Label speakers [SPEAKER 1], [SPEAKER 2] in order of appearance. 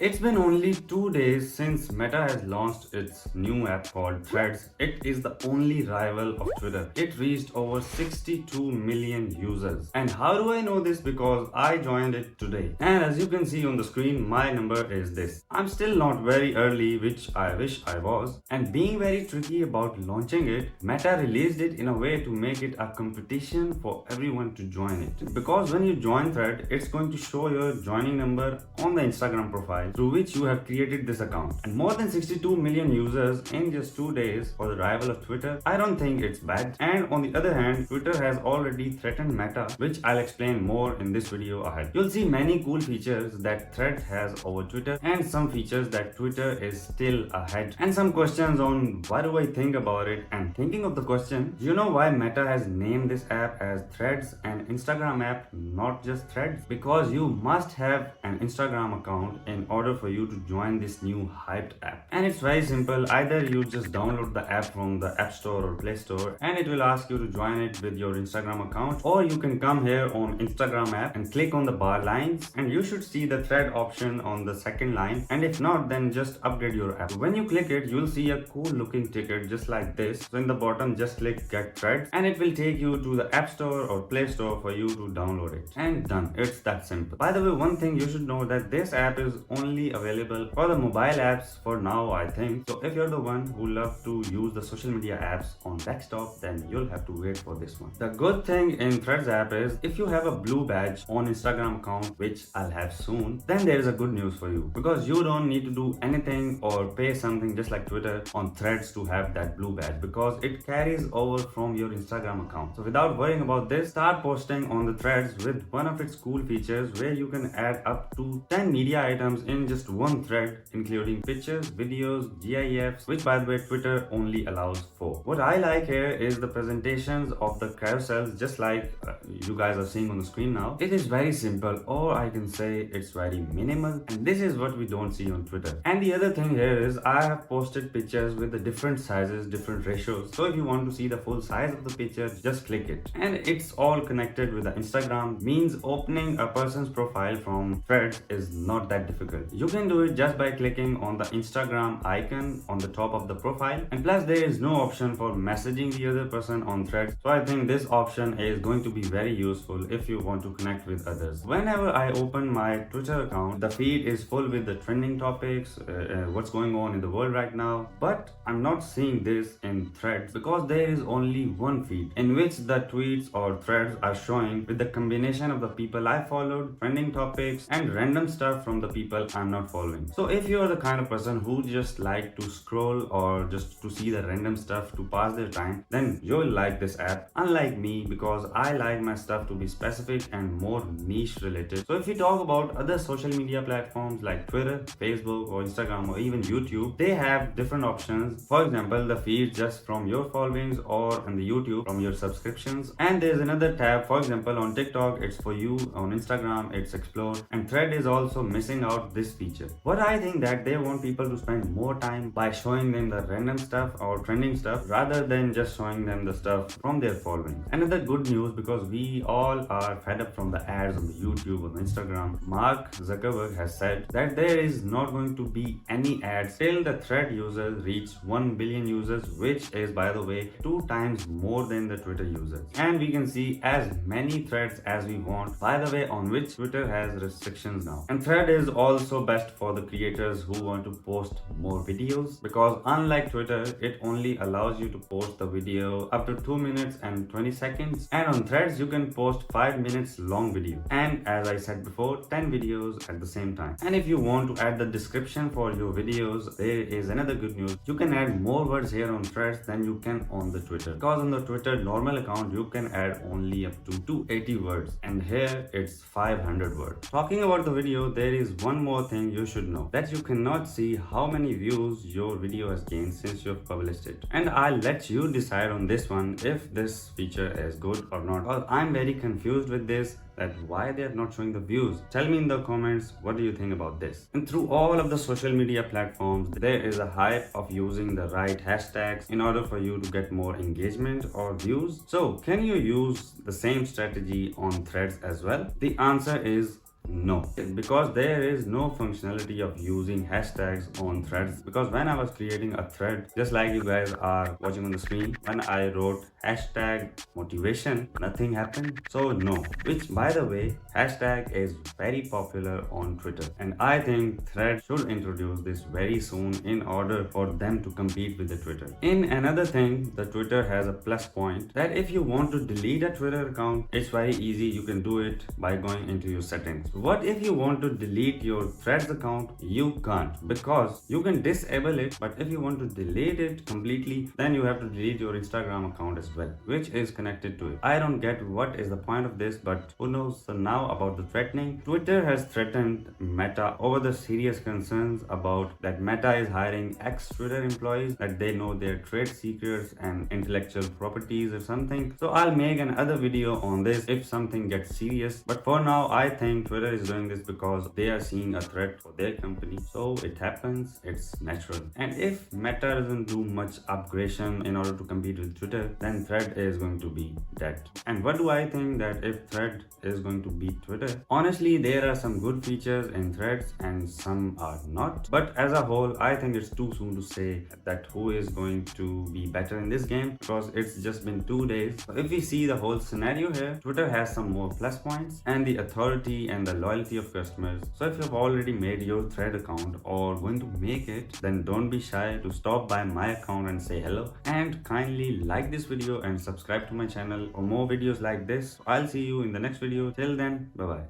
[SPEAKER 1] It's been only 2 days since Meta has launched its new app called Threads. It is the only rival of Twitter. It reached over 62 million users. And how do I know this? Because I joined it today. And as you can see on the screen, my number is this. I'm still not very early, which I wish I was. And being very tricky about launching it, Meta released it in a way to make it a competition for everyone to join it. Because when you join Thread, it's going to show your joining number on the Instagram profile through which you have created this account. And more than 62 million users in just 2 days for the rival of Twitter, I don't think it's bad. And on the other hand, Twitter has already threatened Meta, which I'll explain more in this video ahead. You'll see many cool features that Thread has over Twitter and some features that Twitter is still ahead. And some questions on why do I think about it. And thinking of the question, do you know why Meta has named this app as Threads and Instagram app, not just Threads? Because you must have an Instagram account in order for you to join this new hyped app. And it's very simple. Either you just download the app from the App Store or Play Store and it will ask you to join it with your Instagram account, or you can come here on Instagram app and click on the bar lines and you should see the thread option on the second line, and if not, then just upgrade your app. When you click it, you'll see a cool looking ticket just like this. So in the bottom, just click get threads and it will take you to the App Store or Play Store for you to download it, and done. It's that simple. By the way, one thing you should know that this app is only available for the mobile apps for now, I think. So if you're the one who love to use the social media apps on desktop, then you'll have to wait for this one. The good thing in Threads app is if you have a blue badge on Instagram account, which I'll have soon, then there is a good news for you, because you don't need to do anything or pay something just like Twitter on Threads to have that blue badge, because it carries over from your Instagram account. So without worrying about this, start posting on the Threads with one of its cool features where you can add up to 10 media items in just one thread, including pictures, videos, GIFs, which by the way Twitter only allows 4. What I like here is the presentations of the carousels, just like you guys are seeing on the screen now. It is very simple, or I can say it's very minimal, and this is what we don't see on Twitter. And the other thing here is I have posted pictures with the different sizes, different ratios. So if you want to see the full size of the picture, just click it. And it's all connected with the Instagram, means opening a person's profile from Threads is not that difficult. You can do it just by clicking on the Instagram icon on the top of the profile, and plus there is no option for messaging the other person on Threads. So I think this option is going to be very useful if you want to connect with others. Whenever I open my Twitter account, the feed is full with the trending topics, what's going on in the world right now, but I'm not seeing this in Threads because there is only one feed in which the tweets or threads are showing with the combination of the people I followed, trending topics, and random stuff from the people I'm not following. So if you're the kind of person who just like to scroll or just to see the random stuff to pass their time, then you'll like this app, unlike me, because I like my stuff to be specific and more niche related. So if we talk about other social media platforms like Twitter, Facebook, or Instagram, or even YouTube, they have different options. For example, the feed just from your followings, or on the YouTube from your subscriptions. And there's another tab, for example on TikTok it's for you, on Instagram it's explore, and Thread is also missing out this feature. What I think that they want people to spend more time by showing them the random stuff or trending stuff rather than just showing them the stuff from their following. Another good news, because we all are fed up from the ads on the YouTube, on Instagram, Mark Zuckerberg has said that there is not going to be any ads till the Thread users reach 1 billion users, which is by the way 2 times more than the Twitter users. And we can see as many threads as we want, by the way, on which Twitter has restrictions now. And Thread is also best for the creators who want to post more videos, because unlike Twitter, it only allows you to post the video up to 2 minutes and 20 seconds, and on Threads you can post 5 minutes long video, and as I said before, 10 videos at the same time. And if you want to add the description for your videos, there is another good news. You can add more words here on Threads than you can on the Twitter, because on the Twitter normal account you can add only up to 280 words, and here it's 500 words. Talking about the video, there is one more thing you should know, that you cannot see how many views your video has gained since you've published it. And I'll let you decide on this one if this feature is good or not, because I'm very confused with this, that why they are not showing the views. Tell me in the comments, what do you think about this? And through all of the social media platforms, there is a hype of using the right hashtags in order for you to get more engagement or views. So can you use the same strategy on Threads as well? The answer is No, because there is no functionality of using hashtags on threads. Because when I was creating a thread, just like you guys are watching on the screen, when I wrote hashtag motivation, nothing happened. So no, which by the way, hashtag is very popular on Twitter. And I think thread should introduce this very soon in order for them to compete with the Twitter. In another thing, the Twitter has a plus point that if you want to delete a Twitter account, it's very easy. You can do it by going into your settings. What if you want to delete your threads account? You can't, because you can disable it, but if you want to delete it completely, then you have to delete your Instagram account as well, which is connected to it. I don't get what is the point of this, but who knows. So now about the threatening. Twitter has threatened Meta over the serious concerns about that Meta is hiring ex-Twitter employees, that they know their trade secrets and intellectual properties or something. So I'll make another video on this if something gets serious. But for now, I think Twitter is doing this because they are seeing a threat for their company. So it happens, it's natural. And if Meta doesn't do much upgradation in order to compete with Twitter, then Thread is going to be dead. And what do I think that if Thread is going to beat Twitter? Honestly, there are some good features in Threads and some are not. But as a whole, I think it's too soon to say that who is going to be better in this game, because it's just been 2 days. So if we see the whole scenario here, Twitter has some more plus points and the authority and the loyalty of customers. So if you've already made your Thread account or going to make it, then don't be shy to stop by my account and say hello, and kindly like this video and subscribe to my channel for more videos like this. I'll see you in the next video. Till then, bye bye.